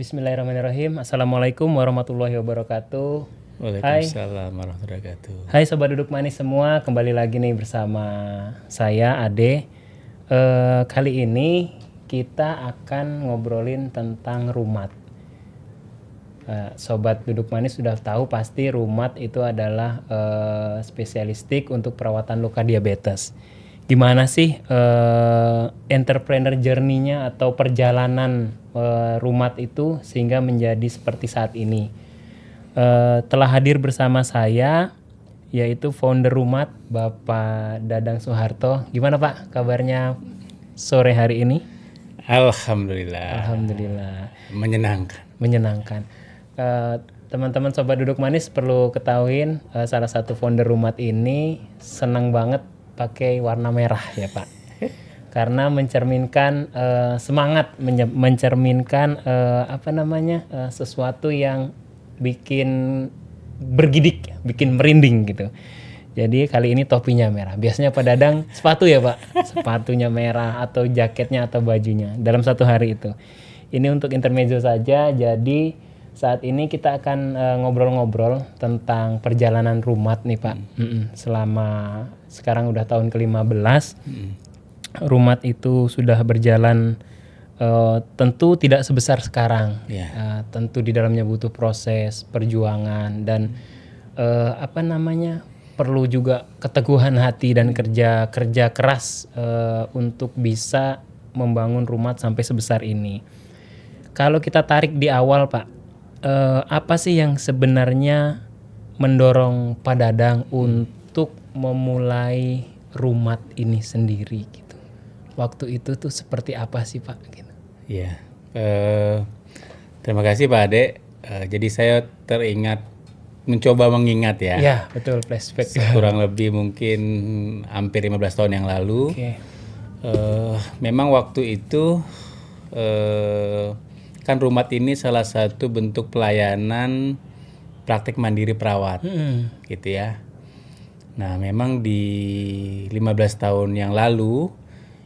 Bismillahirrahmanirrahim. Assalamualaikum warahmatullahi wabarakatuh. Waalaikumsalam warahmatullahi wabarakatuh. Hai Sobat Duduk Manis semua, kembali lagi nih bersama saya Ade. Kali ini kita akan ngobrolin tentang rumat. Sobat Duduk Manis sudah tahu pasti rumat itu adalah spesialistik untuk perawatan luka diabetes. Gimana sih entrepreneur journey-nya atau perjalanan rumat itu sehingga menjadi seperti saat ini? Telah hadir bersama saya yaitu founder Rumat, Bapak Dadang Soeharto. Gimana Pak kabarnya sore hari ini? Alhamdulillah. Menyenangkan. Teman-teman Sobat Duduk Manis perlu ketahuin salah satu founder Rumat ini senang banget pakai warna merah ya Pak. Karena mencerminkan semangat, mencerminkan sesuatu yang bikin bergidik, bikin merinding gitu. Jadi kali ini topinya merah. Biasanya Pak Dadang sepatu ya Pak, sepatunya merah atau jaketnya atau bajunya dalam satu hari itu. Ini untuk intermezzo saja. Jadi saat ini kita akan ngobrol-ngobrol tentang perjalanan Rumat nih Pak. Selama sekarang udah tahun ke-15. Rumat itu sudah berjalan tentu tidak sebesar sekarang. Tentu di dalamnya butuh proses, perjuangan dan perlu juga keteguhan hati dan kerja keras untuk bisa membangun Rumat sampai sebesar ini. Kalau kita tarik di awal Pak, apa sih yang sebenarnya mendorong Pak Dadang untuk memulai Rumat ini sendiri gitu? Waktu itu tuh seperti apa sih Pak? Gitu. Ya, terima kasih Pak Ade. Jadi saya mencoba mengingat ya. Ya betul, flashback. Kurang lebih mungkin hampir 15 tahun yang lalu. Memang waktu itu kan Rumat ini salah satu bentuk pelayanan praktek mandiri perawat, gitu ya. Nah, memang di 15 tahun yang lalu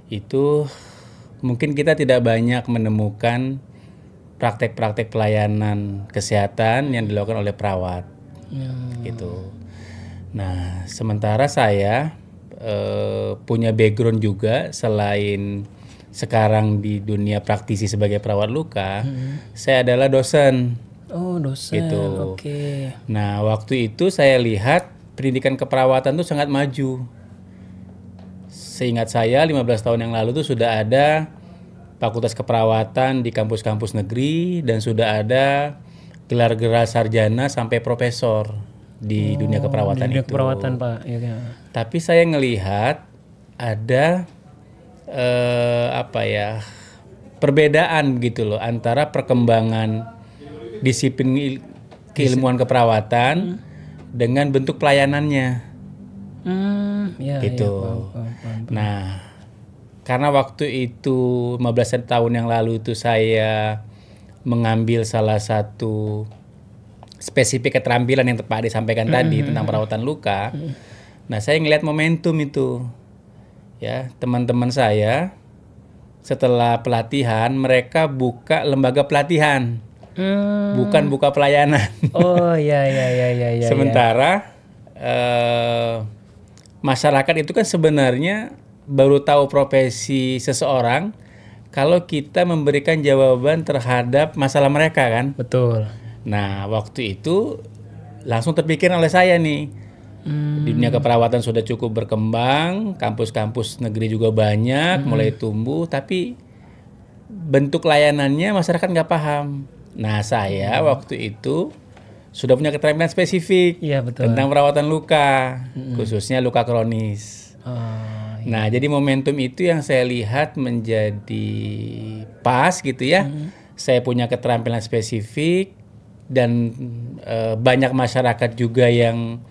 itu mungkin kita tidak banyak menemukan praktek-praktek pelayanan kesehatan yang dilakukan oleh perawat, gitu. Nah, sementara saya punya background juga selain sekarang di dunia praktisi sebagai perawat luka, saya adalah dosen. Oh, dosen. Gitu. Oke. Nah, waktu itu saya lihat pendidikan keperawatan itu sangat maju. Seingat saya 15 tahun yang lalu tuh sudah ada fakultas keperawatan di kampus-kampus negeri dan sudah ada gelar-gelar sarjana sampai profesor di dunia keperawatan itu. Keperawatan Pak. Ya. Tapi saya ngelihat ada perbedaan gitu loh antara perkembangan disiplin keilmuan keperawatan dengan bentuk pelayanannya. Gitu. Paham. Nah, karena waktu itu 15 tahun yang lalu itu saya mengambil salah satu spesifik keterampilan yang Pak Ade sampaikan tadi tentang perawatan luka. Nah, saya ngelihat momentum itu. Ya, teman-teman saya setelah pelatihan mereka buka lembaga pelatihan. Bukan buka pelayanan. Oh, ya. Sementara masyarakat itu kan sebenarnya baru tahu profesi seseorang kalau kita memberikan jawaban terhadap masalah mereka kan. Betul. Nah, waktu itu langsung terpikir oleh saya nih. Dunia keperawatan sudah cukup berkembang, kampus-kampus negeri juga banyak, mulai tumbuh, tapi bentuk layanannya masyarakat nggak paham. Nah, saya waktu itu sudah punya keterampilan spesifik tentang perawatan luka, khususnya luka kronis. Nah, jadi momentum itu yang saya lihat menjadi pas gitu ya. Saya punya keterampilan spesifik dan banyak masyarakat juga yang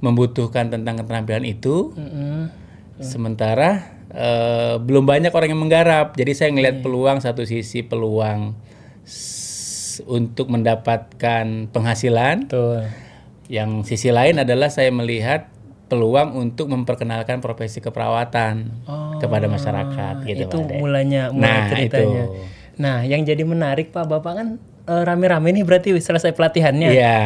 membutuhkan tentang keterampilan itu. Sementara belum banyak orang yang menggarap. Jadi saya ngelihat peluang, satu sisi peluang untuk mendapatkan penghasilan. Betul. Yang sisi lain adalah saya melihat peluang untuk memperkenalkan profesi keperawatan kepada masyarakat gitu. Itu mulai ceritanya. Nah, yang jadi menarik Pak, Bapak kan rame-rame nih berarti selesai pelatihannya. Iya.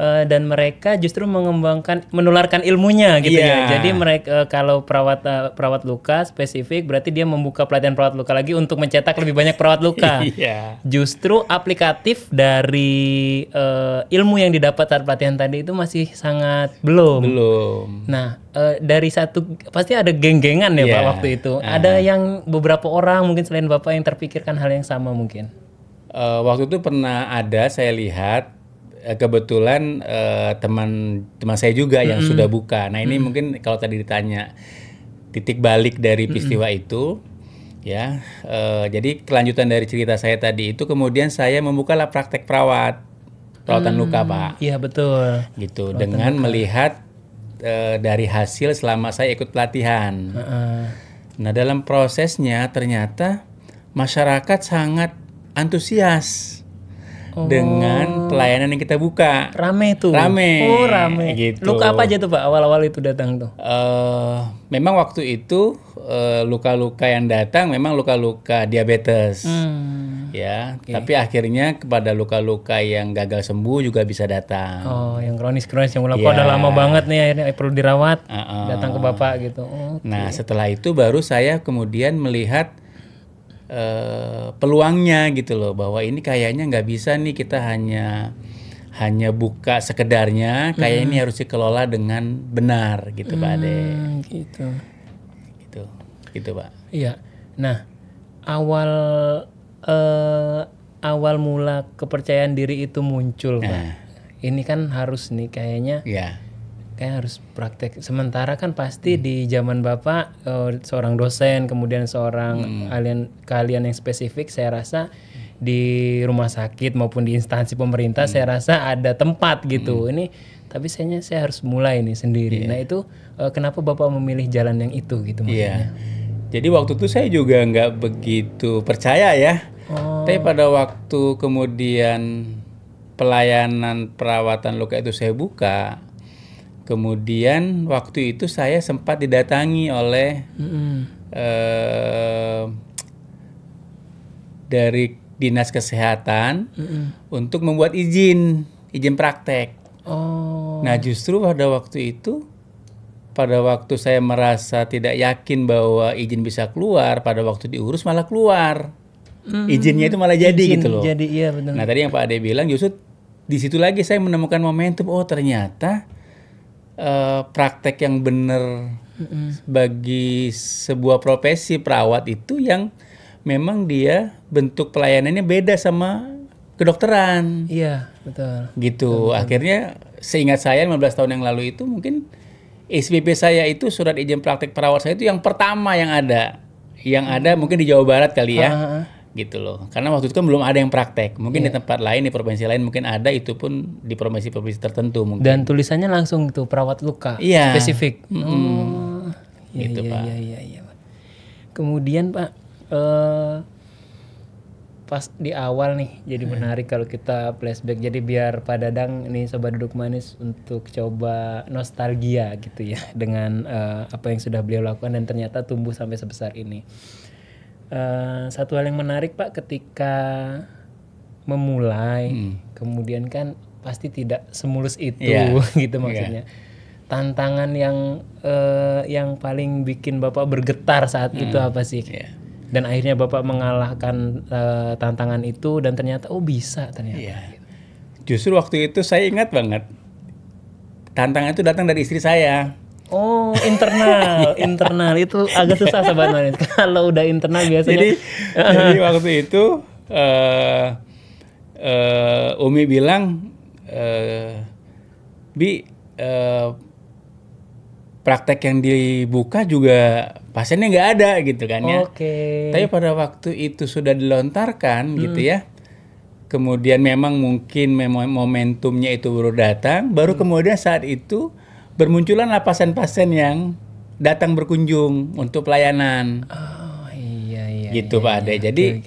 Dan mereka justru menularkan ilmunya gitu ya. Iya. Jadi mereka kalau perawat luka spesifik berarti dia membuka pelatihan perawat luka lagi untuk mencetak lebih banyak perawat luka. Iya. Justru aplikatif dari ilmu yang didapat saat pelatihan tadi itu masih sangat belum. Nah, dari satu pasti ada geng-gengan ya Pak waktu itu. Ada yang beberapa orang mungkin selain Bapak yang terpikirkan hal yang sama mungkin. Waktu itu pernah ada saya lihat kebetulan teman saya juga yang sudah buka. Nah ini mungkin kalau tadi ditanya titik balik dari peristiwa itu, ya. Jadi kelanjutan dari cerita saya tadi itu kemudian saya membukalah praktek perawatan luka Pak. Iya betul. Gitu dengan melihat dari hasil selama saya ikut pelatihan. Nah dalam prosesnya ternyata masyarakat sangat antusias. Dengan pelayanan yang kita buka. Rame tuh. Rame. Oh rame. Gitu. Luka apa aja tuh Pak awal-awal itu datang tuh? Memang waktu itu luka-luka yang datang memang luka-luka diabetes. Ya. Tapi akhirnya kepada luka-luka yang gagal sembuh juga bisa datang. Oh yang kronis-kronis yang udah lama banget nih akhirnya perlu dirawat. Datang ke Bapak gitu. Nah setelah itu baru saya kemudian melihat peluangnya gitu loh, bahwa ini kayaknya nggak bisa nih kita hanya buka sekedarnya, kayak ini harus dikelola dengan benar gitu Pak Ade. Gitu Pak. Iya. Nah awal mula kepercayaan diri itu muncul Pak. Ini kan harus nih kayaknya. Kayak harus praktek. Sementara kan pasti di zaman Bapak seorang dosen, kemudian seorang keahlian yang spesifik, saya rasa di rumah sakit maupun di instansi pemerintah saya rasa ada tempat gitu. Ini tapi saya harus mulai nih sendiri. Nah itu kenapa Bapak memilih jalan yang itu gitu maksudnya? Jadi waktu itu saya juga nggak begitu percaya ya. Tapi pada waktu kemudian pelayanan perawatan luka itu saya buka, kemudian waktu itu saya sempat didatangi oleh dari Dinas Kesehatan untuk membuat izin praktek. Nah justru pada waktu itu, pada waktu saya merasa tidak yakin bahwa izin bisa keluar, pada waktu diurus malah keluar. Izinnya itu malah jadi gitu loh. Jadi iya benar. Nah tadi yang Pak Ade bilang justru di situ lagi saya menemukan momentum, oh ternyata praktek yang benar bagi sebuah profesi perawat itu yang memang dia bentuk pelayanannya beda sama kedokteran. Iya, betul. Gitu. Betul. Akhirnya seingat saya 15 tahun yang lalu itu mungkin SPP saya itu surat izin praktek perawat saya itu yang pertama yang ada. Yang ada mungkin di Jawa Barat kali ya. Gitu loh. Karena waktu itu kan belum ada yang praktek. Mungkin di tempat lain, di provinsi lain mungkin ada, itu pun di provinsi-provinsi tertentu mungkin. Dan tulisannya langsung tuh perawat luka spesifik. Gitu Pak. Iya. Kemudian Pak, pas di awal nih jadi menarik kalau kita flashback. Jadi biar Pak Dadang nih Sobat Duduk Manis untuk coba nostalgia gitu ya dengan apa yang sudah beliau lakukan dan ternyata tumbuh sampai sebesar ini. Satu hal yang menarik Pak, ketika memulai kemudian kan pasti tidak semulus itu gitu maksudnya. Tantangan yang paling bikin Bapak bergetar saat itu apa sih? Dan akhirnya Bapak mengalahkan tantangan itu dan ternyata bisa ternyata. Justru waktu itu saya ingat banget, tantangan itu datang dari istri saya. Oh, internal itu agak susah Sobat Manis. Kalau udah internal biasanya. Jadi waktu itu Umi bilang, praktek yang dibuka juga pasiennya nggak ada gitu kan ya. Tapi pada waktu itu sudah dilontarkan gitu ya. Kemudian memang mungkin momentumnya itu baru datang, baru kemudian saat itu bermunculanlah pasien-pasien yang datang berkunjung untuk pelayanan. Gitu Pak Ade. Jadi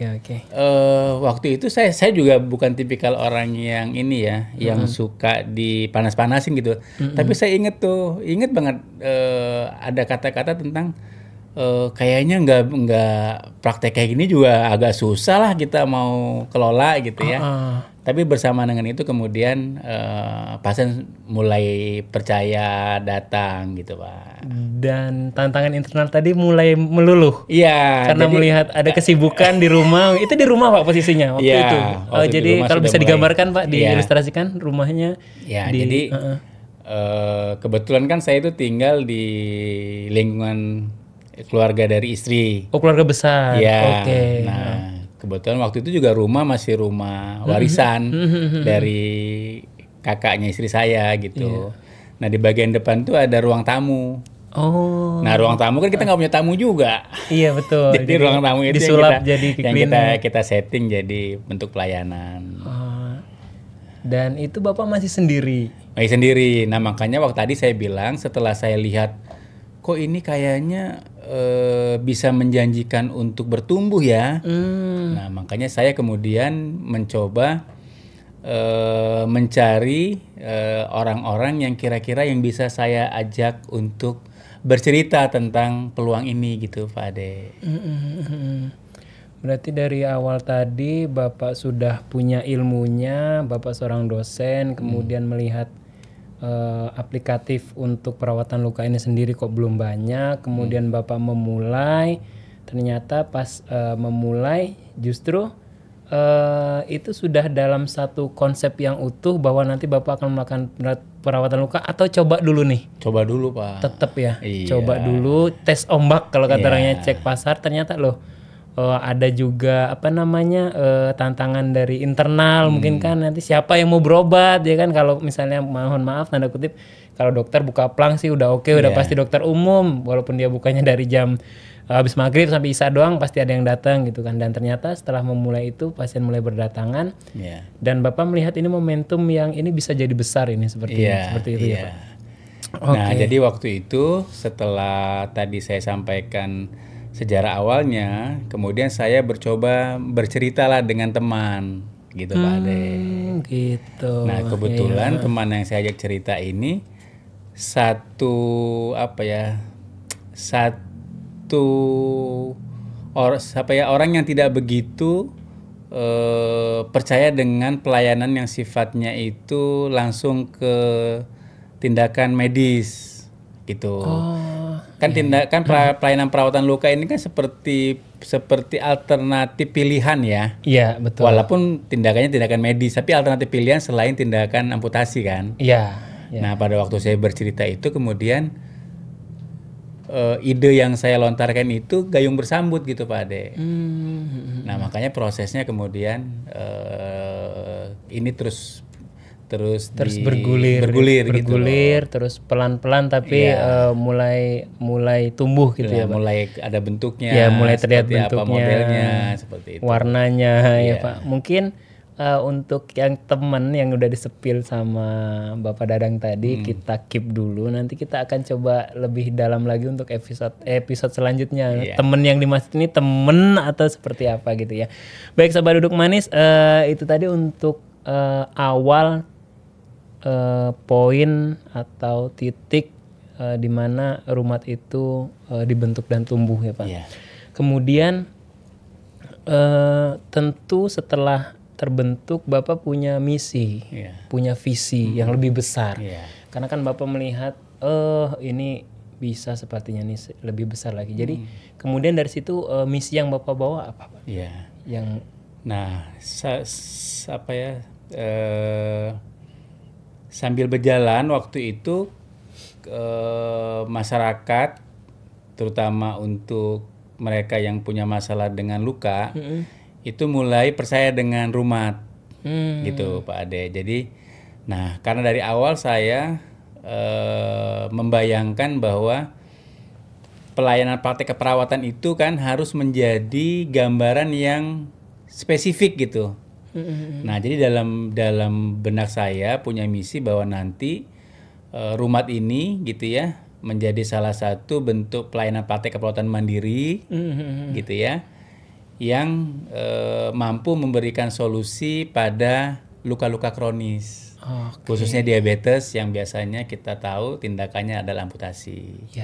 waktu itu saya juga bukan tipikal orang yang ini ya, yang suka dipanas-panasin gitu. Tapi saya ingat banget ada kata-kata tentang kayaknya nggak praktek kayak gini juga agak susah lah kita mau kelola gitu ya. Tapi bersama dengan itu kemudian pasien mulai percaya datang gitu Pak. Dan tantangan internal tadi mulai meluluh. Iya. Karena melihat ada kesibukan di rumah. Itu di rumah Pak posisinya waktu itu. Jadi kalau bisa digambarkan Pak, diilustrasikan rumahnya. Ya, jadi kebetulan kan saya itu tinggal di lingkungan keluarga dari istri. Oh, keluarga besar. Ya. Oke. Nah, kebetulan waktu itu juga rumah masih rumah warisan dari kakaknya istri saya gitu. Nah, di bagian depan tuh ada ruang tamu. Oh. Nah, ruang tamu kan kita nggak punya tamu juga. Iya, betul. Jadi ruang tamu itu disulap yang kita setting jadi bentuk pelayanan. Dan itu Bapak masih sendiri? Masih sendiri. Nah, makanya waktu tadi saya bilang setelah saya lihat kok ini kayaknya bisa menjanjikan untuk bertumbuh ya. Nah, makanya saya kemudian mencoba mencari orang-orang yang kira-kira yang bisa saya ajak untuk bercerita tentang peluang ini gitu Pak Ade. Berarti dari awal tadi Bapak sudah punya ilmunya, Bapak seorang dosen, kemudian melihat aplikatif untuk perawatan luka ini sendiri kok belum banyak, kemudian Bapak memulai, ternyata pas memulai justru itu sudah dalam satu konsep yang utuh bahwa nanti Bapak akan melakukan perawatan luka atau coba dulu nih? Coba dulu Pak. Tetap ya, coba dulu tes ombak kalau kata orangnya, cek pasar, ternyata loh ada juga tantangan dari internal mungkin kan nanti siapa yang mau berobat ya kan, kalau misalnya mohon maaf tanda kutip kalau dokter buka plang sih udah oke, udah pasti dokter umum walaupun dia bukanya dari jam habis maghrib sampai isya doang pasti ada yang datang gitu kan. Dan ternyata setelah memulai itu pasien mulai berdatangan dan Bapak melihat ini momentum yang ini bisa jadi besar ini seperti itu ya Pak. Nah jadi waktu itu setelah tadi saya sampaikan sejarah awalnya, kemudian saya bercoba berceritalah dengan teman, gitu Pak Ade. Gitu. Nah kebetulan teman yang saya ajak cerita ini orang yang tidak begitu percaya dengan pelayanan yang sifatnya itu langsung ke tindakan medis, gitu. Kan tindakan pelayanan perawatan luka ini kan seperti alternatif pilihan ya. Iya, betul. Walaupun tindakannya tindakan medis, tapi alternatif pilihan selain tindakan amputasi kan. Iya. Nah, pada waktu saya bercerita itu kemudian ide yang saya lontarkan itu gayung bersambut gitu Pak Ade. Nah, makanya prosesnya kemudian ini terus bergulir gitu loh. Terus pelan-pelan tapi mulai tumbuh gitu ya Pak. Mulai ada bentuknya, mulai terlihat bentuknya, apa modelnya, seperti itu. Warnanya ya Pak. Mungkin untuk yang teman yang udah disepil sama Bapak Dadang tadi kita keep dulu, nanti kita akan coba lebih dalam lagi untuk episode selanjutnya. Temen yang dimaksud ini temen atau seperti apa gitu ya. Baik Sobat Duduk Manis, itu tadi untuk awal poin atau titik di mana rumat itu dibentuk dan tumbuh ya Pak. Kemudian tentu setelah terbentuk Bapak punya misi, punya visi yang lebih besar. Karena kan Bapak melihat ini bisa sepertinya nih lebih besar lagi. Jadi kemudian dari situ misi yang Bapak bawa apa Pak? Sambil berjalan waktu itu masyarakat terutama untuk mereka yang punya masalah dengan luka itu mulai percaya dengan rumat gitu Pak Ade. Jadi karena dari awal saya membayangkan bahwa pelayanan praktek keperawatan itu kan harus menjadi gambaran yang spesifik gitu. Nah, jadi dalam benak saya punya misi bahwa nanti rumat ini gitu ya menjadi salah satu bentuk pelayanan praktek keperawatan mandiri gitu ya, yang mampu memberikan solusi pada luka-luka kronis, khususnya diabetes yang biasanya kita tahu tindakannya adalah amputasi.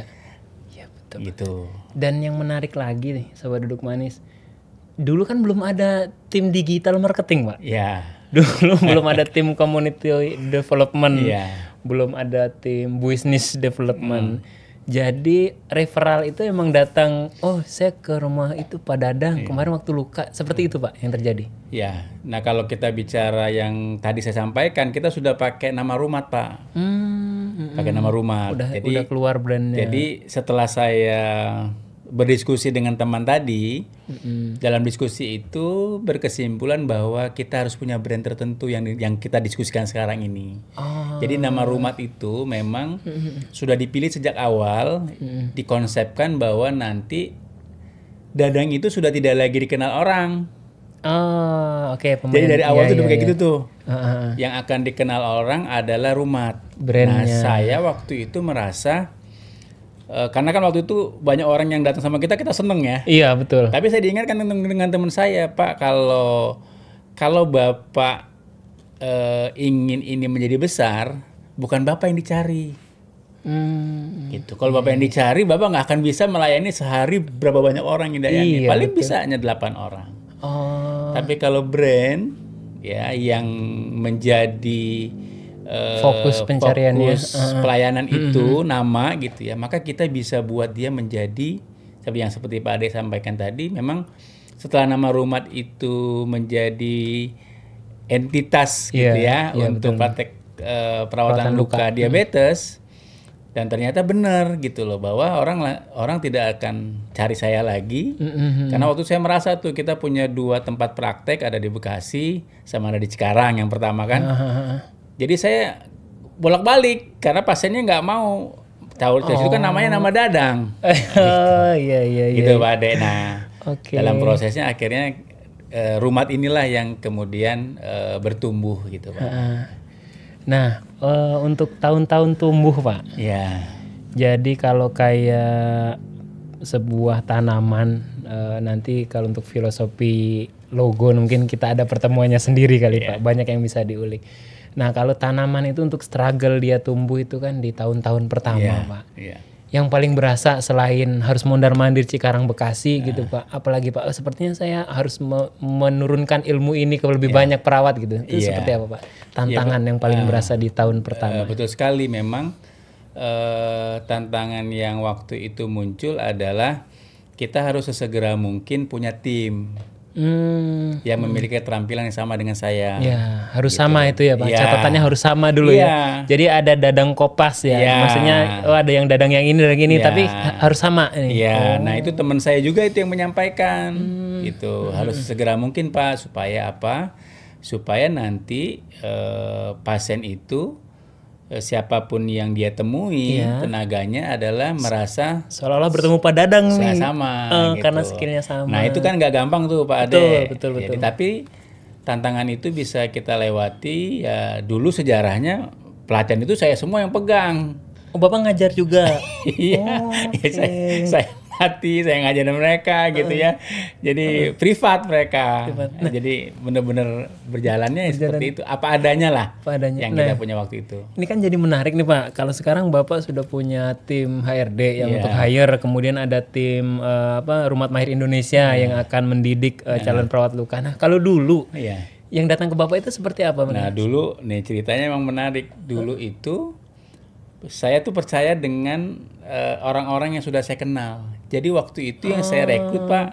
betul. Gitu. Dan yang menarik lagi nih, Sobat Duduk Manis. Dulu kan belum ada tim digital marketing, Pak. Ya. Dulu belum ada tim community development. Iya. Belum ada tim business development. Jadi referral itu emang datang, oh saya ke rumah itu Pak Dadang kemarin waktu luka. Seperti itu Pak yang terjadi. Ya. Nah, kalau kita bicara yang tadi saya sampaikan, kita sudah pakai nama rumah, Pak. Pakai nama rumah. Udah keluar brandnya. Jadi setelah saya berdiskusi dengan teman tadi, dalam diskusi itu berkesimpulan bahwa kita harus punya brand tertentu yang kita diskusikan sekarang ini. Jadi nama rumah itu memang sudah dipilih sejak awal, dikonsepkan bahwa nanti Dadang itu sudah tidak lagi dikenal orang. Oke. Jadi dari awal tuh udah kayak gitu tuh. Yang akan dikenal orang adalah rumah. Brandnya. Nah, saya waktu itu merasa karena kan waktu itu banyak orang yang datang sama kita seneng ya. Iya betul. Tapi saya diingatkan dengan teman saya, Pak, kalau Bapak ingin ini menjadi besar, bukan Bapak yang dicari. Gitu. Kalau Bapak yang dicari, Bapak nggak akan bisa melayani sehari berapa banyak orang yang dayani. Paling bisa hanya 8 orang. Tapi kalau brand ya yang menjadi fokus pencariannya, fokus pelayanan itu nama gitu ya, maka kita bisa buat dia menjadi seperti Pak Ade sampaikan tadi, memang setelah nama rumah itu menjadi entitas gitu ya untuk praktek perawatan luka diabetes, dan ternyata benar gitu loh bahwa orang tidak akan cari saya lagi karena waktu saya merasa tuh kita punya 2 tempat praktek, ada di Bekasi sama ada di Cikarang yang pertama kan. Jadi saya bolak-balik karena pasiennya nggak mau tahu itu kan namanya nama Dadang. Iya. Gitu Pak Ade. Nah, dalam prosesnya akhirnya rumah inilah yang kemudian bertumbuh gitu Pak. Nah, untuk tahun-tahun tumbuh Pak. Ya. Jadi kalau kayak sebuah tanaman, nanti kalau untuk filosofi logo mungkin kita ada pertemuannya sendiri kali Pak. Banyak yang bisa diulik. Nah kalau tanaman itu untuk struggle dia tumbuh itu kan di tahun-tahun pertama Pak. Yang paling berasa selain harus mondar-mandir Cikarang Bekasi gitu Pak. Apalagi Pak, sepertinya saya harus menurunkan ilmu ini ke lebih banyak perawat gitu. Itu seperti apa Pak? Tantangan yang paling berasa di tahun pertama. Betul sekali, memang tantangan yang waktu itu muncul adalah kita harus sesegera mungkin punya tim yang memiliki keterampilan yang sama dengan saya. Ya, harus gitu. Sama itu ya Pak. Catatannya harus sama dulu ya. Jadi ada Dadang Kopas ya. Maksudnya ada yang Dadang yang ini tapi harus sama ini. Nah itu teman saya juga itu yang menyampaikan gitu. Harus segera mungkin Pak, supaya apa? Supaya nanti pasien itu siapapun yang dia temui, tenaganya adalah merasa seolah-olah bertemu Pak Dadang nih. Sama gitu. Karena skillnya sama. Nah itu kan nggak gampang tuh Pak Ade. Betul. Jadi, tapi tantangan itu bisa kita lewati ya. Dulu sejarahnya pelatihan itu saya semua yang pegang. Oh Bapak ngajar juga? Iya. Saya saya ngajarin mereka gitu ya. Jadi privat mereka. Nah, jadi benar-benar berjalannya seperti itu. Apa adanya lah. Yang kita punya waktu itu. Ini kan jadi menarik nih Pak. Kalau sekarang Bapak sudah punya tim HRD yang untuk hire, kemudian ada tim Rumah Mahir Indonesia yang akan mendidik calon perawat luka. Nah kalau dulu yang datang ke Bapak itu seperti apa? Nah dulu nih ceritanya memang menarik. Dulu itu saya tuh percaya dengan orang-orang yang sudah saya kenal. Jadi waktu itu yang saya rekrut Pak,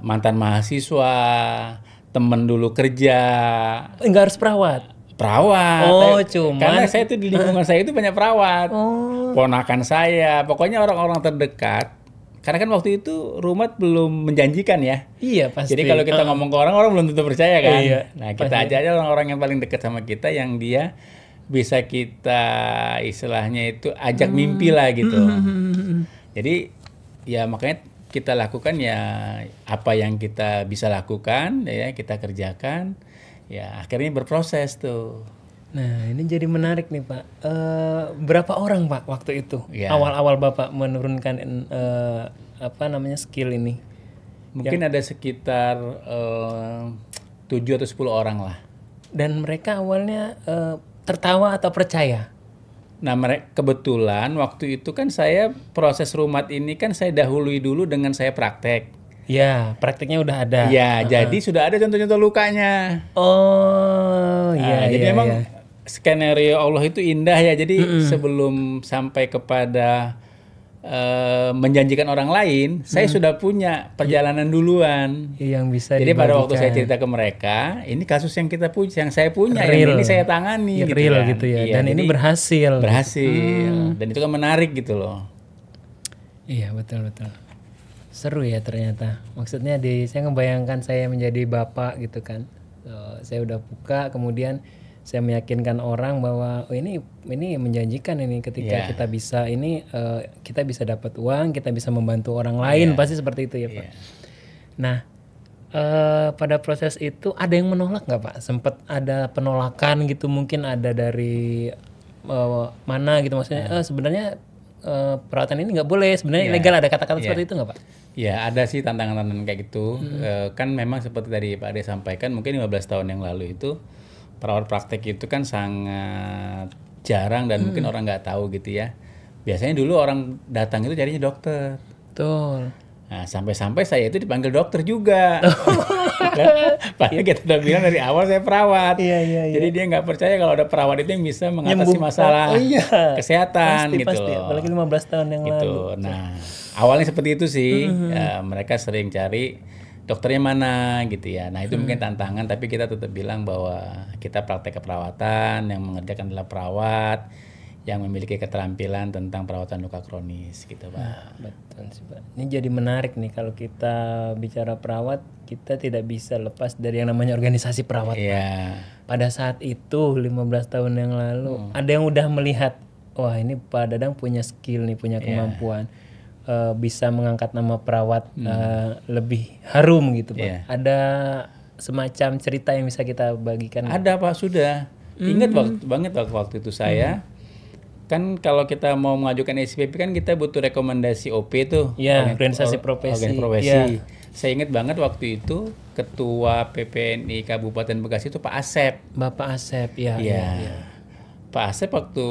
mantan mahasiswa, temen dulu kerja. Enggak harus perawat? Perawat. Cuman karena saya tuh di lingkungan saya itu banyak perawat. Ponakan saya, pokoknya orang-orang terdekat. Karena kan waktu itu rumah belum menjanjikan ya. Iya pasti. Jadi kalau kita ngomong ke orang belum tentu percaya kan. Nah kita aja orang-orang yang paling dekat sama kita yang dia bisa kita istilahnya itu ajak mimpi lah gitu. Jadi ya makanya kita lakukan ya apa yang kita bisa lakukan ya kita kerjakan ya akhirnya berproses tuh. Nah ini jadi menarik nih Pak. Berapa orang Pak waktu itu awal-awal Bapak menurunkan skill ini? Mungkin ada sekitar 7 atau 10 orang lah. Dan mereka awalnya tertawa atau percaya? Nah, kebetulan waktu itu kan saya proses rumat ini kan saya dahului dulu dengan saya praktek. Ya, praktiknya udah ada. Ya, jadi sudah ada contoh-contoh lukanya. Oh, iya, Jadi iya, memang iya. skenario Allah itu indah ya. Jadi sebelum sampai kepada menjanjikan orang lain, saya sudah punya perjalanan duluan. Yang bisa Jadi pada waktu saya dibagikan. cerita ke mereka, ini kasus yang kita punya, yang saya punya, Real. yang ini saya tangani, Ya, gitu real kan. gitu ya. Iya, Dan ini jadi berhasil. berhasil. Dan itu kan menarik gitu loh. Iya, betul. Seru ya ternyata. Maksudnya saya ngebayangkan saya menjadi bapak gitu kan. Saya udah buka, kemudian saya meyakinkan orang bahwa ini menjanjikan ini ketika kita bisa kita bisa dapat uang, kita bisa membantu orang lain, pasti seperti itu ya Pak. Nah, pada proses itu ada yang menolak nggak Pak? Sempat ada penolakan gitu, mungkin ada dari mana gitu, maksudnya sebenarnya perawatan ini nggak boleh, sebenarnya ilegal, ada kata-kata seperti itu nggak Pak? Ya, ada sih tantangan-tantangan kayak gitu. Kan memang seperti tadi Pak Ade sampaikan, mungkin 15 tahun yang lalu itu perawat praktek itu kan sangat jarang dan mungkin orang nggak tahu gitu ya. Biasanya dulu orang datang itu carinya dokter. Betul. Nah, sampai-sampai saya itu dipanggil dokter juga. Padahal kita udah bilang dari awal saya perawat. Iya. Jadi dia nggak percaya kalau ada perawat itu yang bisa mengatasi masalah kesehatan gitu Pasti, loh. apalagi 15 tahun yang lalu. Gitu. Nah, awalnya seperti itu sih. Mereka sering cari dokternya mana gitu ya. Nah, itu mungkin tantangan, tapi kita tetap bilang bahwa kita praktek keperawatan, yang mengerjakan adalah perawat yang memiliki keterampilan tentang perawatan luka kronis gitu, Pak. Betul sih Pak. Ini jadi menarik nih kalau kita bicara perawat, kita tidak bisa lepas dari yang namanya organisasi perawat. Iya. Pada saat itu 15 tahun yang lalu ada yang udah melihat, wah ini Pak Dadang punya skill nih, punya kemampuan. Bisa mengangkat nama perawat lebih harum gitu Pak. Ada semacam cerita yang bisa kita bagikan? Ada Pak, sudah. Ingat banget waktu itu saya kan kalau kita mau mengajukan SPP kan kita butuh rekomendasi OP tuh. Iya, organisasi profesi. Organisasi. Saya ingat banget waktu itu ketua PPNI Kabupaten Bekasi itu Pak Asep. Bapak Asep, ya. Pak Asep waktu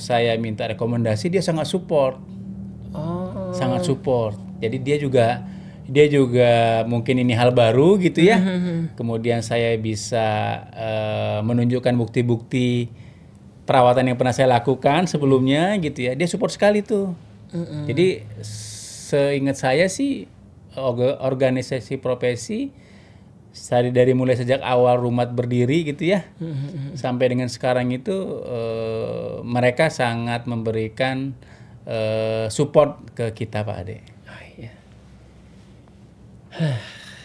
saya minta rekomendasi dia sangat support. Sangat support. Jadi dia juga mungkin ini hal baru gitu ya. Kemudian saya bisa menunjukkan bukti-bukti perawatan yang pernah saya lakukan sebelumnya gitu ya. Dia support sekali tuh. Jadi seingat saya sih organisasi profesi dari mulai sejak awal Rumat berdiri gitu ya. Sampai dengan sekarang itu mereka sangat memberikan support ke kita Pak Ade.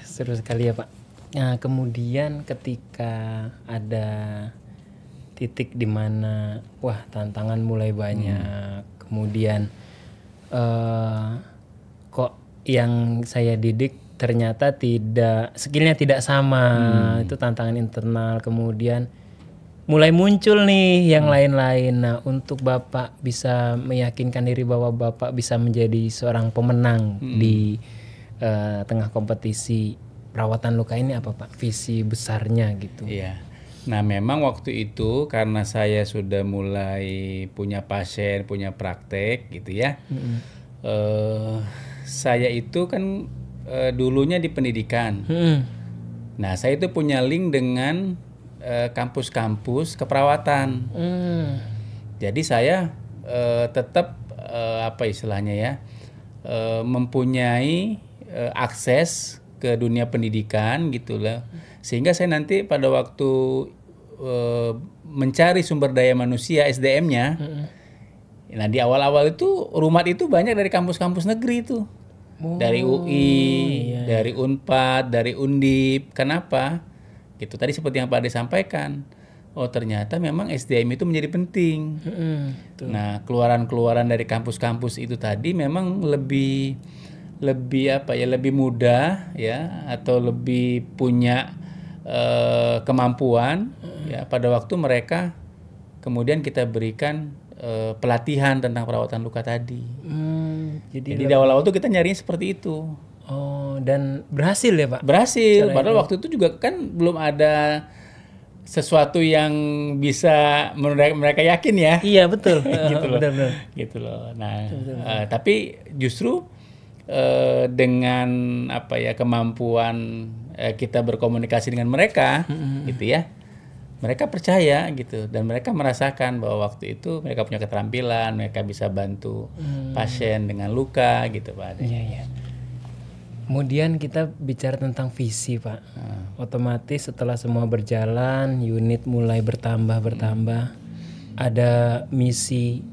Seru sekali ya Pak. Nah, kemudian ketika ada titik di mana wah tantangan mulai banyak, kemudian kok yang saya didik ternyata skillnya tidak sama, itu tantangan internal, kemudian mulai muncul nih yang lain-lain. Nah, untuk Bapak bisa meyakinkan diri bahwa Bapak bisa menjadi seorang pemenang di tengah kompetisi perawatan luka ini apa Pak? Visi besarnya gitu. Iya. Nah, memang waktu itu karena saya sudah mulai punya pasien, punya praktek gitu ya. Saya itu kan dulunya di pendidikan. Nah, saya itu punya link dengan kampus-kampus keperawatan. Jadi saya tetap apa istilahnya ya, mempunyai akses ke dunia pendidikan gitu lah. Sehingga saya nanti pada waktu mencari sumber daya manusia SDM-nya, nah di awal-awal itu Rumat itu banyak dari kampus-kampus negeri itu, dari UI, dari Unpad, dari Undip. Kenapa? Gitu tadi seperti yang Pak Ade sampaikan. Oh ternyata memang SDM itu menjadi penting. Nah keluaran-keluaran dari kampus-kampus itu tadi memang lebih apa ya, lebih mudah ya, atau lebih punya kemampuan ya pada waktu mereka kemudian kita berikan pelatihan tentang perawatan luka tadi. Jadi di awal-awal tuh kita nyarinya seperti itu. Oh, dan berhasil ya Pak? Berhasil. Padahal waktu itu juga kan belum ada sesuatu yang bisa menurut mereka yakin ya. Iya betul. Gitu loh. Benar-benar. Gitu loh. Nah, tapi justru dengan apa ya kemampuan kita berkomunikasi dengan mereka, gitu ya, mereka percaya gitu dan mereka merasakan bahwa waktu itu mereka punya keterampilan, mereka bisa bantu pasien dengan luka, gitu Pak Ade. Iya, iya. Kemudian kita bicara tentang visi, Pak. Otomatis setelah semua berjalan, unit mulai bertambah. Ada misi.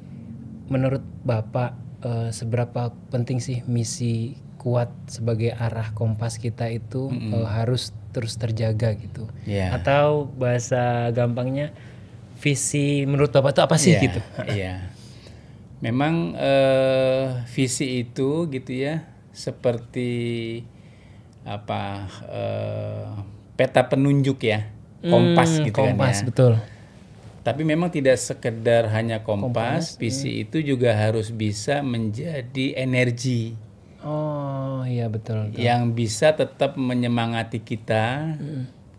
Menurut Bapak, seberapa penting sih misi kuat sebagai arah kompas kita itu harus terus terjaga gitu? Iya. Atau bahasa gampangnya, visi menurut Bapak itu apa sih Iya, gitu? Iya. Memang visi itu gitu ya seperti apa peta penunjuk ya, kompas gitu Kompas, kan ya. betul. Tapi memang tidak sekedar hanya kompas, visi itu juga harus bisa menjadi energi Oh iya betul. yang bisa tetap menyemangati kita.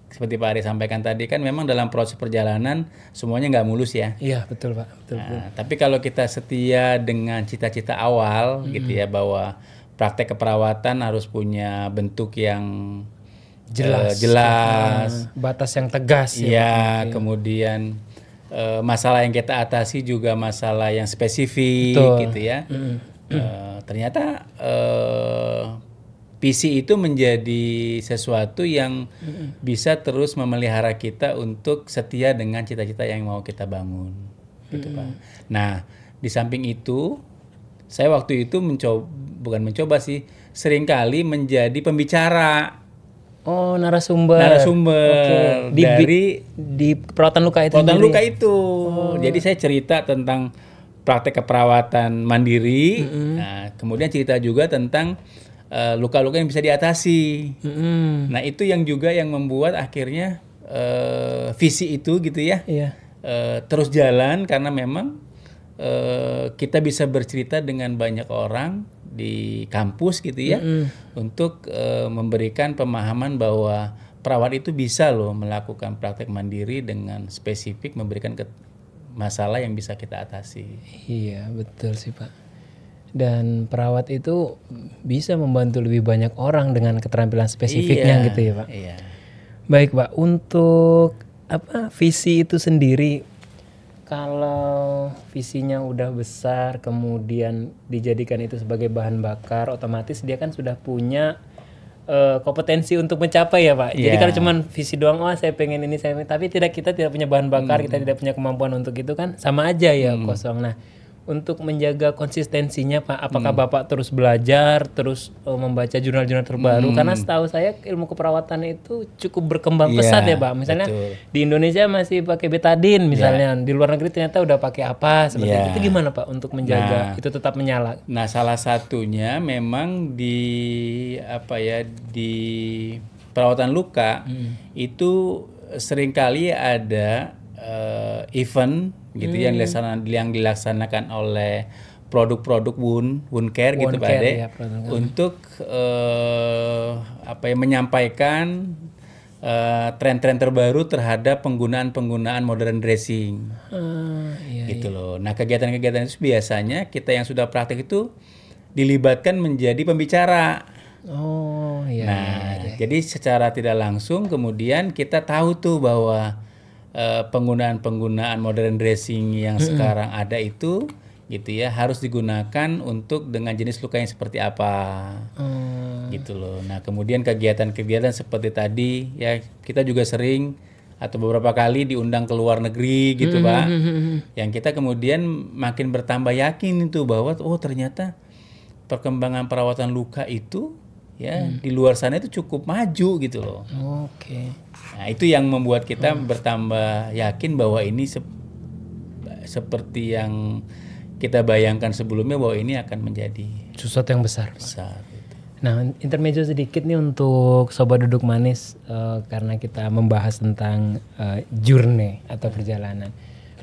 Seperti Pak Ari sampaikan tadi kan memang dalam proses perjalanan semuanya nggak mulus ya. Iya betul Pak, betul. Nah, tapi kalau kita setia dengan cita-cita awal gitu ya bahwa praktek keperawatan harus punya bentuk yang jelas, batas yang tegas ya, kemudian masalah yang kita atasi juga masalah yang spesifik gitu ya. Ternyata visi itu menjadi sesuatu yang bisa terus memelihara kita untuk setia dengan cita-cita yang mau kita bangun, gitu Pak. Nah, di samping itu, saya waktu itu bukan mencoba sih, seringkali menjadi pembicara. Oh, narasumber. Narasumber di perawatan luka itu. Perawatan luka itu. Jadi saya cerita tentang praktek keperawatan mandiri. Nah, kemudian cerita juga tentang luka-luka yang bisa diatasi. Nah, itu yang juga yang membuat akhirnya visi itu gitu ya. Iya. Terus jalan karena memang kita bisa bercerita dengan banyak orang di kampus gitu ya, untuk memberikan pemahaman bahwa perawat itu bisa loh melakukan praktek mandiri dengan spesifik memberikan masalah yang bisa kita atasi. Iya betul sih Pak. Dan perawat itu bisa membantu lebih banyak orang dengan keterampilan spesifiknya gitu ya Pak. Iya. Baik Pak, untuk visi itu sendiri, kalau visinya udah besar kemudian dijadikan itu sebagai bahan bakar, otomatis dia kan sudah punya kompetensi untuk mencapai ya Pak. Jadi kalau cuman visi doang, saya pengen ini, tapi kita tidak punya bahan bakar, kita tidak punya kemampuan untuk itu kan sama aja ya, kosong. Nah, untuk menjaga konsistensinya Pak, apakah Bapak terus belajar, terus membaca jurnal-jurnal terbaru? Karena setahu saya ilmu keperawatan itu cukup berkembang pesat ya Pak. Misalnya di Indonesia masih pakai betadine misalnya, di luar negeri ternyata udah pakai apa seperti itu. Gimana Pak untuk menjaga itu tetap menyala? Nah, salah satunya memang di perawatan luka itu seringkali ada event gitu yang dilaksanakan oleh produk-produk wound care gitu Pak Ade, untuk menyampaikan tren-tren terbaru terhadap penggunaan modern dressing. Gitu loh. Nah, kegiatan-kegiatan itu biasanya kita yang sudah praktek itu dilibatkan menjadi pembicara. Jadi secara tidak langsung kemudian kita tahu tuh bahwa penggunaan modern dressing yang sekarang ada itu gitu ya harus digunakan untuk dengan jenis luka yang seperti apa, gitu loh. Nah, kemudian kegiatan-kegiatan seperti tadi ya kita juga sering atau beberapa kali diundang ke luar negeri gitu Pak, yang kita kemudian makin bertambah yakin itu bahwa ternyata perkembangan perawatan luka itu ya di luar sana itu cukup maju gitu loh. Nah, itu yang membuat kita bertambah yakin bahwa ini seperti yang kita bayangkan sebelumnya bahwa ini akan menjadi sesuatu yang besar. Gitu. Nah, intermezzo sedikit nih untuk Sobat Duduk Manis, karena kita membahas tentang journey atau perjalanan.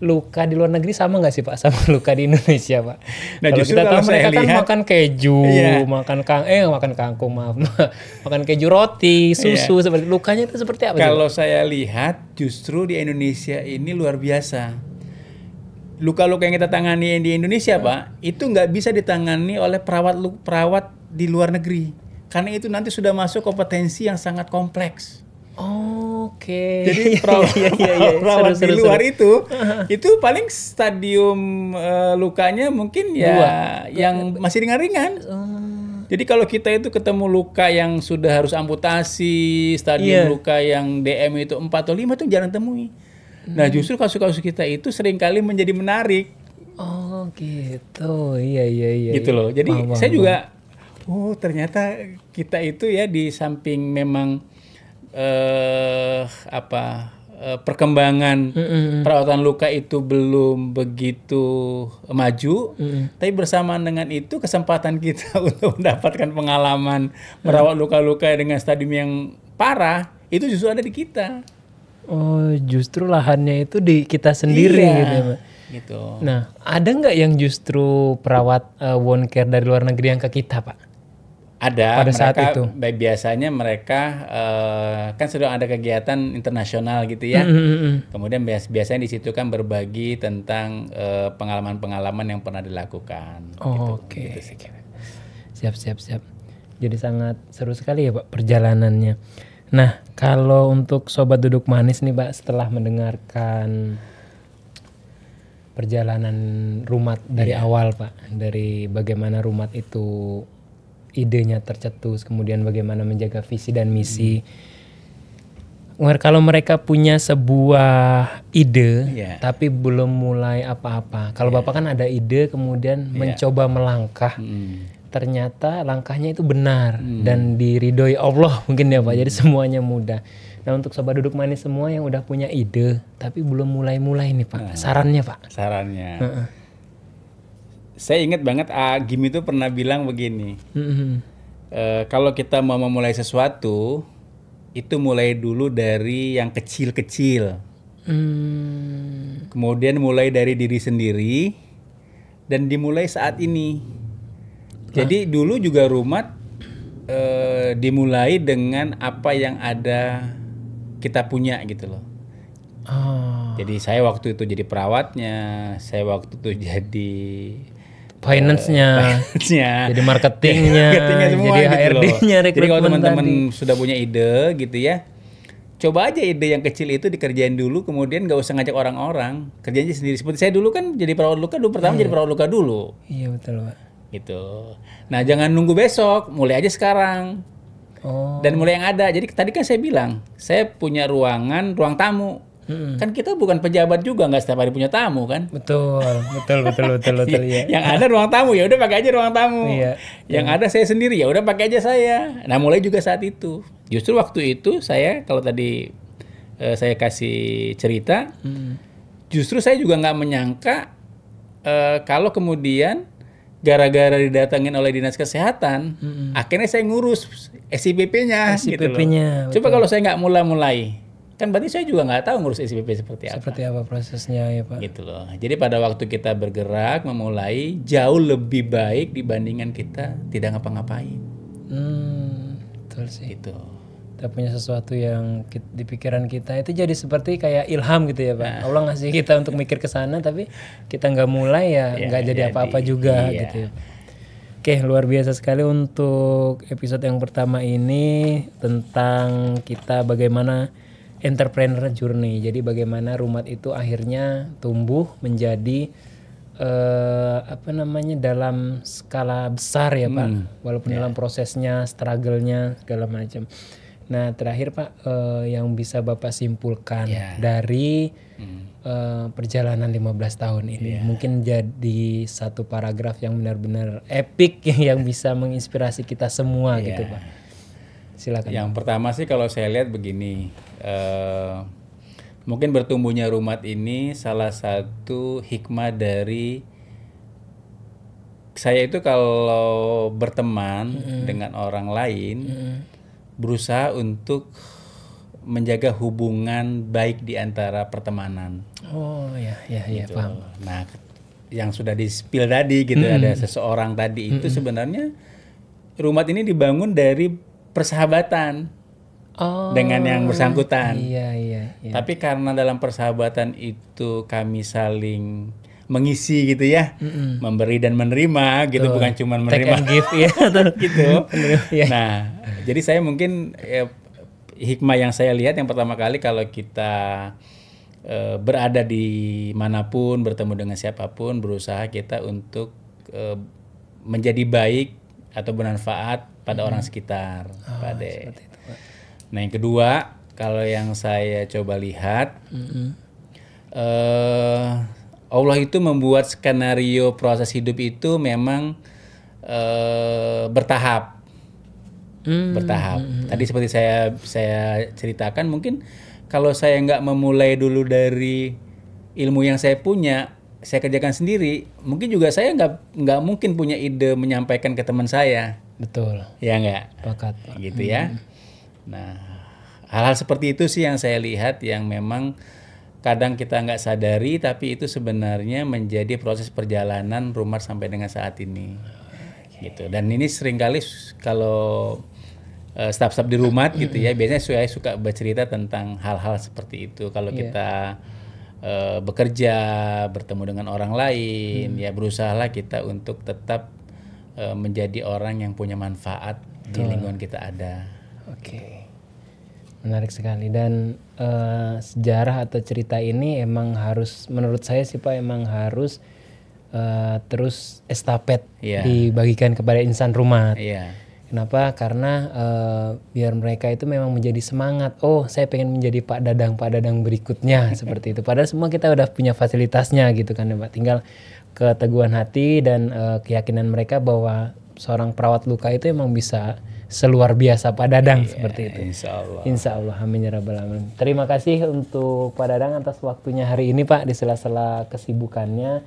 luka di luar negeri sama nggak sih Pak sama luka di Indonesia Pak? Nah, Kalau justru kita tahu kalau saya mereka kan lihat- makan keju, Iya. makan kangkung maaf, makan keju roti, susu seperti lukanya itu seperti apa sih, Pak? Kalau saya lihat justru di Indonesia ini luar biasa. Luka-luka yang kita tangani di Indonesia, Pak, itu nggak bisa ditangani oleh perawat di luar negeri. Karena itu nanti sudah masuk kompetensi yang sangat kompleks. Oke. Jadi perawat di luar itu paling stadium lukanya mungkin ya yang masih ringan-ringan. Jadi kalau kita itu ketemu luka yang sudah harus amputasi, stadium luka yang DM itu 4 atau 5 itu jarang temui. Nah, justru kasus-kasus kita itu seringkali menjadi menarik. Oh, gitu. Iya. Gitu loh. Jadi saya juga ternyata kita itu ya di samping memang perkembangan perawatan luka itu belum begitu maju, tapi bersamaan dengan itu kesempatan kita untuk mendapatkan pengalaman merawat luka-luka dengan stadium yang parah itu justru ada di kita. Oh, justru lahannya itu di kita sendiri gitu ya, Pak. Gitu. Nah, ada nggak yang justru perawat wound care dari luar negeri yang ke kita, Pak? Ada. Pada saat itu. Biasanya mereka kan sedang ada kegiatan internasional gitu ya. Kemudian biasanya di situ kan berbagi tentang pengalaman-pengalaman yang pernah dilakukan. Oh, oke. Siap. Jadi sangat seru sekali ya Pak perjalanannya. Nah, kalau untuk Sobat Duduk Manis nih Pak, setelah mendengarkan perjalanan Rumat dari awal Pak, dari bagaimana Rumat itu idenya tercetus, kemudian bagaimana menjaga visi dan misi. Kalau mereka punya sebuah ide, tapi belum mulai apa-apa. Kalau Bapak kan ada ide, kemudian mencoba melangkah. Ternyata langkahnya itu benar dan diridhoi Allah mungkin ya Pak. Jadi semuanya mudah. Nah, untuk Sobat Duduk Manis semua yang udah punya ide tapi belum mulai-mulai nih Pak. Sarannya Pak. Sarannya. Saya ingat banget Agim itu pernah bilang begini. Kalau kita mau memulai sesuatu, itu mulai dulu dari yang kecil-kecil. Kemudian mulai dari diri sendiri dan dimulai saat ini. Jadi dulu juga Rumat dimulai dengan apa yang ada kita punya gitu loh. Jadi saya waktu itu jadi perawatnya, saya waktu itu jadi finance-nya, jadi marketingnya, semua, jadi gitu HRD-nya, loh. Jadi kalau teman-teman tadi sudah punya ide gitu ya, coba aja ide yang kecil itu dikerjain dulu, kemudian nggak usah ngajak orang-orang, kerjain aja sendiri. Seperti saya dulu kan jadi perawat luka, pertama jadi perawat luka dulu. Iya betul Pak. Gitu. Nah jangan nunggu besok, mulai aja sekarang. Dan mulai yang ada. Jadi tadi kan saya bilang, saya punya ruang tamu. Kan kita bukan pejabat juga, nggak setiap hari punya tamu kan? Betul ya. Yang ada ruang tamu ya udah pakai aja ruang tamu. Iya. Yang ada saya sendiri ya udah pakai aja saya. Nah mulai juga saat itu. Justru waktu itu saya kalau tadi saya kasih cerita, justru saya juga nggak menyangka kalau kemudian gara-gara didatangin oleh dinas kesehatan, akhirnya saya ngurus SIPP-nya. SIPP-nya. Gitu. Coba kalau saya nggak mulai, kan berarti saya juga nggak tahu ngurus SIPP seperti apa. Seperti apa prosesnya ya Pak. Gitu loh. Jadi pada waktu kita bergerak, memulai jauh lebih baik dibandingkan kita tidak ngapa-ngapain. Betul sih. Gitu. Kita punya sesuatu yang di pikiran kita itu jadi seperti kayak ilham gitu ya Pak. Allah ngasih kita untuk mikir ke sana tapi kita nggak mulai ya nggak jadi apa-apa juga gitu ya. Oke, luar biasa sekali untuk episode yang pertama ini tentang kita bagaimana entrepreneur journey. Jadi bagaimana Rumat itu akhirnya tumbuh menjadi dalam skala besar ya Pak. Walaupun dalam prosesnya, struggle-nya segala macam. Nah, terakhir Pak, yang bisa Bapak simpulkan dari perjalanan 15 tahun ini. Mungkin jadi satu paragraf yang benar-benar epic yang bisa menginspirasi kita semua gitu Pak. Silakan. Yang pertama sih kalau saya lihat begini, mungkin bertumbuhnya Rumat ini salah satu hikmah dari saya itu kalau berteman dengan orang lain, berusaha untuk menjaga hubungan baik di antara pertemanan. Oh ya Gitu. paham. Nah, yang sudah di-spill tadi gitu, ada seseorang tadi itu sebenarnya Rumat ini dibangun dari persahabatan dengan yang bersangkutan. Iya. Tapi karena dalam persahabatan itu kami saling mengisi gitu ya, memberi dan menerima gitu, bukan cuma Take menerima and give ya. gitu. Iya. Nah, jadi saya mungkin hikmah yang saya lihat yang pertama kali kalau kita berada di manapun, bertemu dengan siapapun, berusaha kita untuk menjadi baik atau bermanfaat pada orang sekitar, Pak De. Seperti itu, Pak. Nah, yang kedua, kalau yang saya coba lihat, Allah itu membuat skenario proses hidup itu memang bertahap. Tadi seperti saya ceritakan, mungkin kalau saya nggak memulai dulu dari ilmu yang saya punya, saya kerjakan sendiri, mungkin juga saya nggak mungkin punya ide menyampaikan ke teman saya. Betul. Ya nggak? Sepakat, Pak. Gitu ya. Nah, hal-hal seperti itu sih yang saya lihat yang memang kadang kita nggak sadari, tapi itu sebenarnya menjadi proses perjalanan Rumat sampai dengan saat ini. Gitu. Dan ini seringkali kalau staf-staf di Rumat gitu ya, biasanya saya suka bercerita tentang hal-hal seperti itu. Kalau kita bekerja, bertemu dengan orang lain, ya berusahalah kita untuk tetap menjadi orang yang punya manfaat di lingkungan kita ada. Oke. Menarik sekali, dan sejarah atau cerita ini emang harus, menurut saya sih Pak, emang harus terus estafet dibagikan kepada insan Rumat. Kenapa? Karena biar mereka itu memang menjadi semangat. Oh, saya pengen menjadi Pak Dadang berikutnya seperti itu. Padahal semua kita udah punya fasilitasnya gitu kan ya Pak. Tinggal keteguhan hati dan keyakinan mereka bahwa seorang perawat luka itu emang bisa seluar biasa Pak Dadang seperti itu. Insya Allah. Amin ya rabbal alamin. Terima kasih untuk Pak Dadang atas waktunya hari ini Pak, di sela-sela kesibukannya.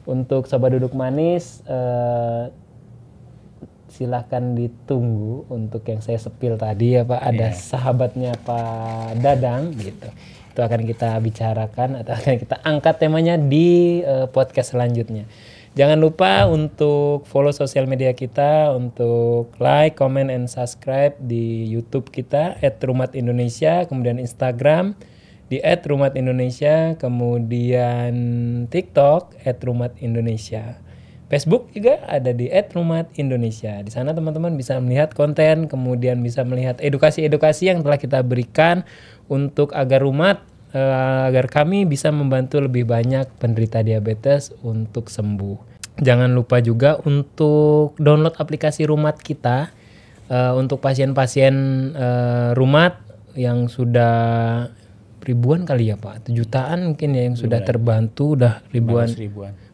Untuk Sobat Duduk Manis, silahkan ditunggu untuk yang saya sepil tadi ya Pak. Ada sahabatnya Pak Dadang gitu. Itu akan kita bicarakan atau akan kita angkat temanya di podcast selanjutnya. Jangan lupa untuk follow sosial media kita, untuk like, comment, and subscribe di YouTube kita @rumatindonesia, kemudian Instagram di @rumatindonesia, kemudian TikTok @rumatindonesia. Facebook juga ada di @rumatindonesia. Di sana teman-teman bisa melihat konten, kemudian bisa melihat edukasi-edukasi yang telah kita berikan untuk agar Rumat, agar kami bisa membantu lebih banyak penderita diabetes untuk sembuh. Jangan lupa juga untuk download aplikasi Rumat kita untuk pasien-pasien Rumat yang sudah ribuan kali ya Pak, jutaan mungkin ya yang sudah terbantu, udah ribuan,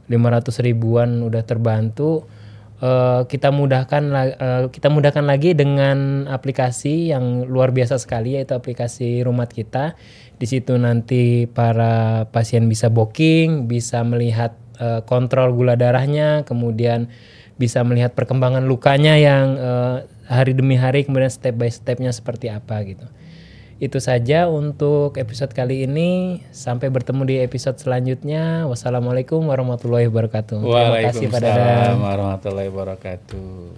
500 ribuan udah terbantu. Kita mudahkan lagi dengan aplikasi yang luar biasa sekali, yaitu aplikasi Rumat kita. Di situ nanti para pasien bisa booking, bisa melihat kontrol gula darahnya, kemudian bisa melihat perkembangan lukanya yang hari demi hari, kemudian step by stepnya seperti apa gitu. Itu saja untuk episode kali ini. Sampai bertemu di episode selanjutnya. Wassalamualaikum warahmatullahi wabarakatuh. Terima kasih Pak Dadang. Waalaikumsalam warahmatullahi wabarakatuh.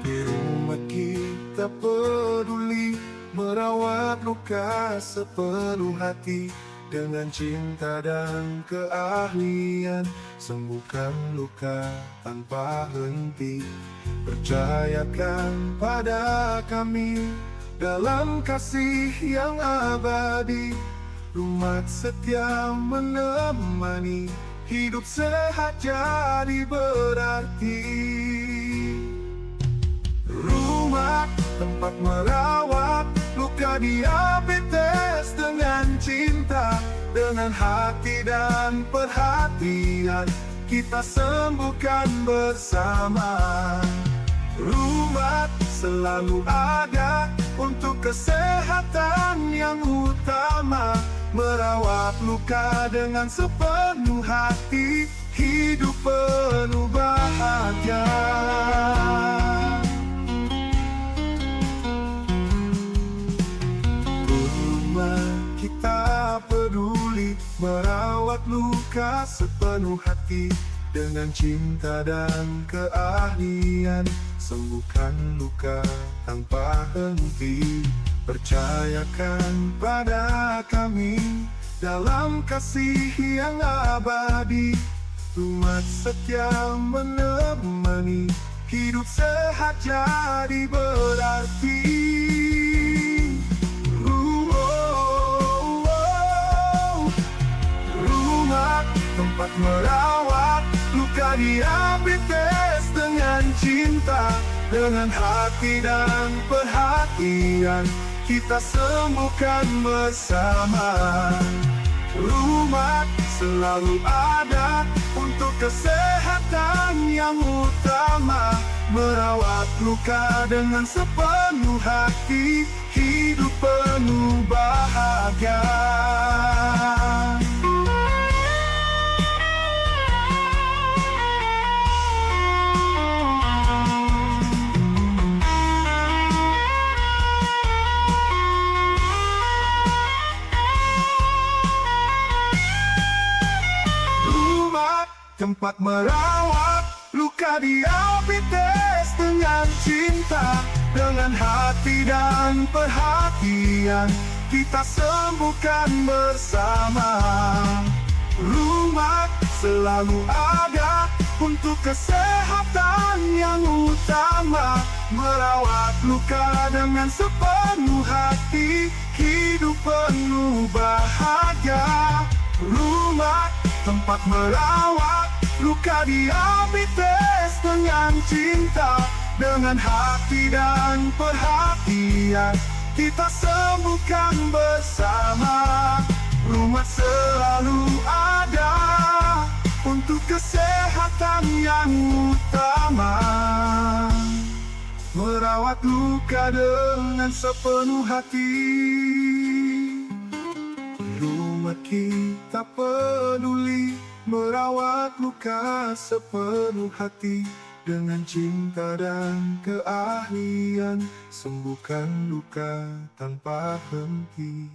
Di rumah kita peduli merawat luka sepenuh hati, dengan cinta dan keahlian sembuhkan luka tanpa henti. Percayakan pada kami dalam kasih yang abadi. Rumat setia menemani, hidup sehat jadi berarti. Rumat tempat merawat luka diabetes dengan cinta, dengan hati dan perhatian kita sembuhkan bersama. Rumat selalu ada untuk kesehatan yang utama. Merawat luka dengan sepenuh hati, hidup penuh bahagia. Rumah kita peduli merawat luka sepenuh hati, dengan cinta dan keahlian sembuhkan luka tanpa henti. Percayakan pada kami dalam kasih yang abadi. Rumah setia menemani, hidup sehat jadi berarti. Rumah tempat merawat luka diabetes dengan cinta, dengan hati dan perhatian kita sembuhkan bersama. Rumah selalu ada untuk kesehatan yang utama. Merawat luka dengan sepenuh hati, hidup penuh bahagia. Tempat merawat luka diabetes dengan cinta, dengan hati dan perhatian kita sembuhkan bersama. Rumah selalu ada untuk kesehatan yang utama. Merawat luka dengan sepenuh hati, hidup penuh bahagia. Rumah tempat merawat luka diabetes dengan cinta, dengan hati dan perhatian kita sembuhkan bersama. Rumah selalu ada untuk kesehatan yang utama. Merawat luka dengan sepenuh hati. Rumah kita peduli merawat luka sepenuh hati, dengan cinta dan keahlian sembuhkan luka tanpa henti.